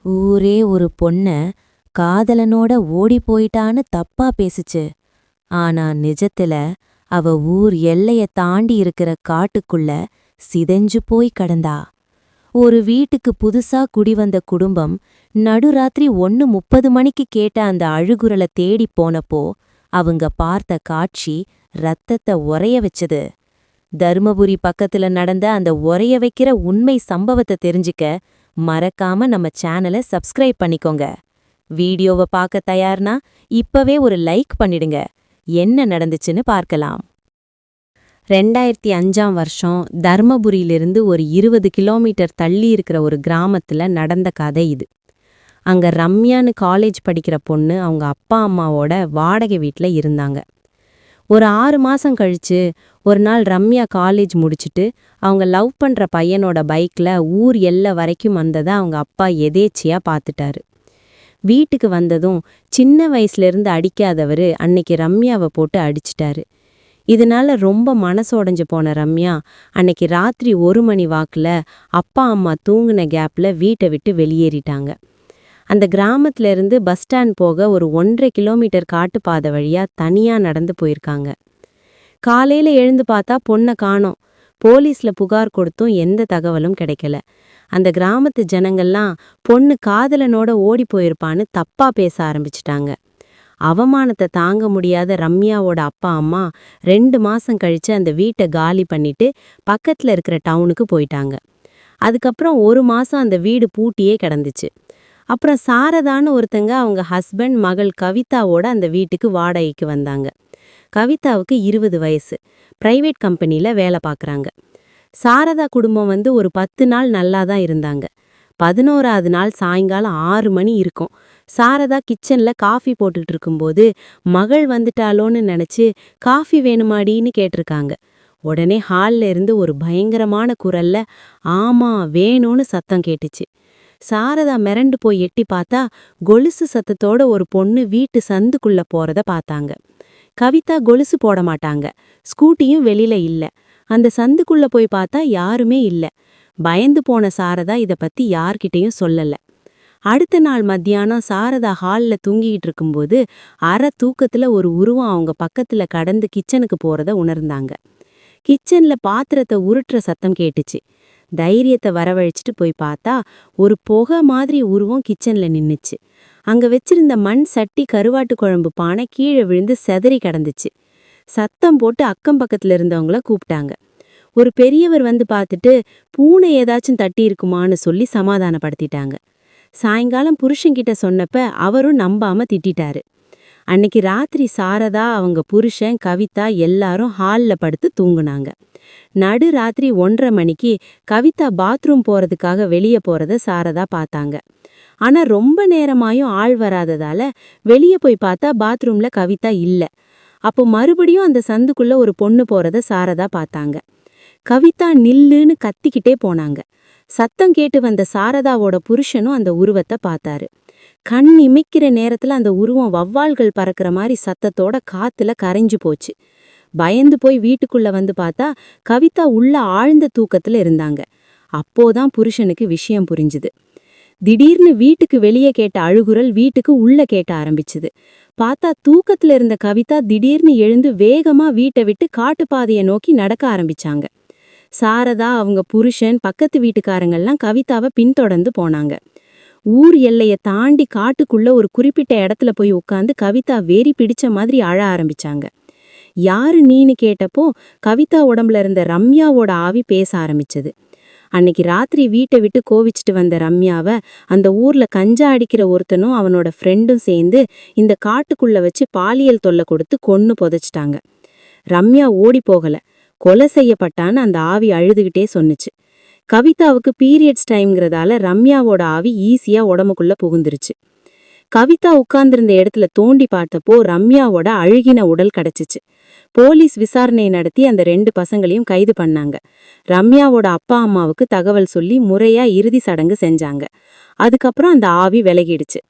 ஊரே ஒரு பொண்ண காதலனோட ஓடி போயிட்டான்னு தப்பா பேசுச்சு. ஆனா நிஜத்துல அவ ஊர் எல்லைய தாண்டி இருக்கிற காட்டுக்குள்ள சிதைஞ்சு போய் கடந்தா. ஒரு வீட்டுக்கு புதுசா குடிவந்த குடும்பம் நடுராத்திரி 1:30 மணிக்கு கேட்ட அந்த அழுகுரலை தேடி போனப்போ அவங்க பார்த்த காட்சி ரத்தத்தை உறைய வச்சது. தருமபுரி பக்கத்துல நடந்த அந்த உறைய வைக்கிற உண்மை சம்பவத்தை தெரிஞ்சுக்க மறக்காம நம்ம சேனலை சப்ஸ்கிரைப் பண்ணிக்கோங்க. வீடியோவை பார்க்க தயார்னா இப்பவே ஒரு லைக் பண்ணிடுங்க. என்ன நடந்துச்சுன்னு பார்க்கலாம். 2005ஆம் வருஷம் தர்மபுரியிலிருந்து ஒரு 20 கிலோமீட்டர் தள்ளி இருக்கிற ஒரு கிராமத்துல நடந்த கதை இது. அங்க ரம்யான்னு காலேஜ் படிக்கிற பொண்ணு அவங்க அப்பா அம்மாவோட வாடகை வீட்ல இருந்தாங்க. ஒரு 6 மாசம் கழிச்சு ஒரு நாள் ரம்யா காலேஜ் முடிச்சுட்டு அவங்க லவ் பண்ற பையனோட பைக்ல ஊர் எல்லை வரைக்கும் வந்ததை அவங்க அப்பா எதேச்சியா பார்த்துட்டாரு. வீட்டுக்கு வந்ததும் சின்ன வயசுல இருந்து அடிக்காதவரு அன்னைக்கு ரம்யாவை போட்டு அடிச்சிட்டாரு. இதனால ரொம்ப மனசோடைஞ்சு போன ரம்யா அன்னைக்கு ராத்திரி 1 மணி வாக்குல அப்பா அம்மா தூங்குன கேப்ல வீட்டை விட்டு வெளியேறிட்டாங்க. அந்த கிராமத்துல இருந்து பஸ் ஸ்டாண்ட் போக ஒரு 1.5 கிலோமீட்டர் காட்டுப்பாதை வழியா தனியா நடந்து போயிருக்காங்க. காலையில எழுந்து பார்த்தா பொண்ணை காணோம். போலீஸ்ல புகார் கொடுத்தும் எந்த தகவலும் கிடைக்கல. அந்த கிராமத்து ஜனங்கள்லாம் பொண்ணு காதலனோட ஓடி போயிருப்பான்னு தப்பா பேச ஆரம்பிச்சிட்டாங்க. அவமானத்தை தாங்க முடியாத ரம்யாவோட அப்பா அம்மா 2 மாசம் கழிச்சு அந்த வீட்டை காலி பண்ணிட்டு பக்கத்துல இருக்கிற டவுனுக்கு போயிட்டாங்க. அதுக்கப்புறம் 1 மாசம் அந்த வீடு பூட்டியே கிடந்துச்சு. அப்புறம் சாரதான்னு ஒருத்தங்க அவங்க ஹஸ்பண்ட் மகள் கவிதாவோட அந்த வீட்டுக்கு வாடகைக்கு வந்தாங்க. கவிதாவுக்கு 20 வயசு. பிரைவேட் கம்பெனில வேலை பார்க்குறாங்க. சாரதா குடும்பம் ஒரு 10 நாள் நல்லா தான் இருந்தாங்க. 11ஆவது நாள் சாயங்காலம் 6 மணி இருக்கும். சாரதா கிச்சன்ல காஃபி போட்டுட்டு இருக்கும்போது மகள் வந்துட்டாலோன்னு நினைச்சு காஃபி வேணுமாடின்னு கேட்டிருக்காங்க. உடனே ஹால்ல இருந்து ஒரு பயங்கரமான குரல்ல ஆமா வேணும்னு சத்தம் கேட்டுச்சு. சாரதா மிரண்டு போய் எட்டி பார்த்தா கொலுசு சத்தத்தோட ஒரு பொண்ணு வீட்டு சந்துக்குள்ள போறத பார்த்தாங்க. கவிதா கொலுசு போட மாட்டாங்க. ஸ்கூட்டியும் வெளியில இல்ல. அந்த சந்துக்குள்ள போய் பார்த்தா யாருமே இல்ல. பயந்து போன சாரதா இத பத்தி யார்கிட்டயும் சொல்லல. அடுத்த நாள் மத்தியானம் சாரதா ஹால்ல தூங்கிட்டு இருக்கும்போது அரை தூக்கத்துல ஒரு உருவம் அவங்க பக்கத்துல கடந்து கிச்சனுக்கு போறத உணர்ந்தாங்க. கிச்சன்ல பாத்திரத்தை உருட்டுற சத்தம் கேட்டுச்சு. தைரியத்தை வரவழைச்சிட்டு போய் பார்த்தா ஒரு புகை மாதிரி உருவம் கிச்சன்ல நின்னுச்சு. அங்க வச்சிருந்த மண் சட்டி கருவாட்டு குழம்பு பானை கீழே விழுந்து செதறி கிடந்துச்சு. சத்தம் போட்டு அக்கம் பக்கத்துல இருந்தவங்கள கூப்பிட்டாங்க. ஒரு பெரியவர் பார்த்துட்டு பூனை ஏதாச்சும் தட்டி இருக்குமான்னு சொல்லி சமாதானப்படுத்திட்டாங்க. சாயங்காலம் புருஷன்கிட்ட சொன்னப்ப அவரும் நம்பாம திட்டாரு. அன்னைக்கு ராத்திரி சாரதா அவங்க புருஷன் கவிதா எல்லாரும் ஹால்ல படுத்து தூங்குனாங்க. நடு ராத்திரி 1:30 மணிக்கு கவிதா பாத்ரூம் போறதுக்காக வெளியே போறத சாரதா பார்த்தாங்க. ஆனா ரொம்ப நேரமாயும் ஆள் வராததால வெளியே போய் பார்த்தா பாத்ரூம்ல கவிதா இல்ல. அப்போ மறுபடியும் அந்த சந்துக்குள்ள ஒரு பொண்ணு போறத சாரதா பார்த்தாங்க. கவிதா நில்லுன்னு கத்திக்கிட்டே போனாங்க. சத்தம் கேட்டு வந்த சாரதாவோட புருஷனும் அந்த உருவத்தை பார்த்தாரு. கண் இமைக்கிற நேரத்துல அந்த உருவம் வவ்வால்கள் பறக்கிற மாதிரி சத்தத்தோட காத்துல கரைஞ்சு போச்சு. பயந்து போய் வீட்டுக்குள்ள பார்த்தா கவிதா உள்ள ஆழ்ந்த தூக்கத்துல இருந்தாங்க. அப்போதான் புருஷனுக்கு விஷயம் புரிஞ்சுது. திடீர்னு வீட்டுக்கு வெளியே கேட்ட அழுகுரல் வீட்டுக்கு உள்ள கேட்ட ஆரம்பிச்சுது. பார்த்தா தூக்கத்துல இருந்த கவிதா திடீர்னு எழுந்து வேகமா வீட்டை விட்டு காட்டுப்பாதையை நோக்கி நடக்க ஆரம்பிச்சாங்க. சாரதா அவங்க புருஷன் பக்கத்து வீட்டுக்காரங்கள்லாம் கவிதாவை பின்தொடர்ந்து போனாங்க. ஊர் எல்லைய தாண்டி காட்டுக்குள்ள ஒரு குறிப்பிட்ட இடத்துல போய் உட்காந்து கவிதா வெறி பிடிச்ச மாதிரி அழ ஆரம்பிச்சாங்க. யாரு நீன்னு கேட்டப்போ கவிதா உடம்புல இருந்த ரம்யாவோட ஆவி பேச ஆரம்பிச்சது. அன்னைக்கு ராத்திரி வீட்டை விட்டு கோவிச்சுட்டு வந்த ரம்யாவை அந்த ஊர்ல கஞ்சா அடிக்கிற ஒருத்தனும் அவனோட ஃப்ரெண்டும் சேர்ந்து இந்த காட்டுக்குள்ள வச்சு பாலியல் தொல்லை கொடுத்து கொன்னு புதைச்சிட்டாங்க. ரம்யா ஓடி போகல, கொலை செய்யப்பட்டான்னு அந்த ஆவி அழுதுகிட்டே சொன்னுச்சு. கவிதாவுக்கு பீரியட்ஸ் டைம்ங்கிறதால ரம்யாவோட ஆவி ஈஸியா உடம்புக்குள்ள புகுந்துருச்சு. கவிதா உட்கார்ந்திருந்த இடத்துல தோண்டி பார்த்தப்போ ரம்யாவோட அழுகின உடல் கிடைச்சிச்சு. போலீஸ் விசாரணை நடத்தி அந்த 2 பசங்களையும் கைது பண்ணாங்க. ரம்யாவோட அப்பா அம்மாவுக்கு தகவல் சொல்லி முறையா இறுதி சடங்கு செஞ்சாங்க. அதுக்கப்புறம் அந்த ஆவி விலகிடுச்சு.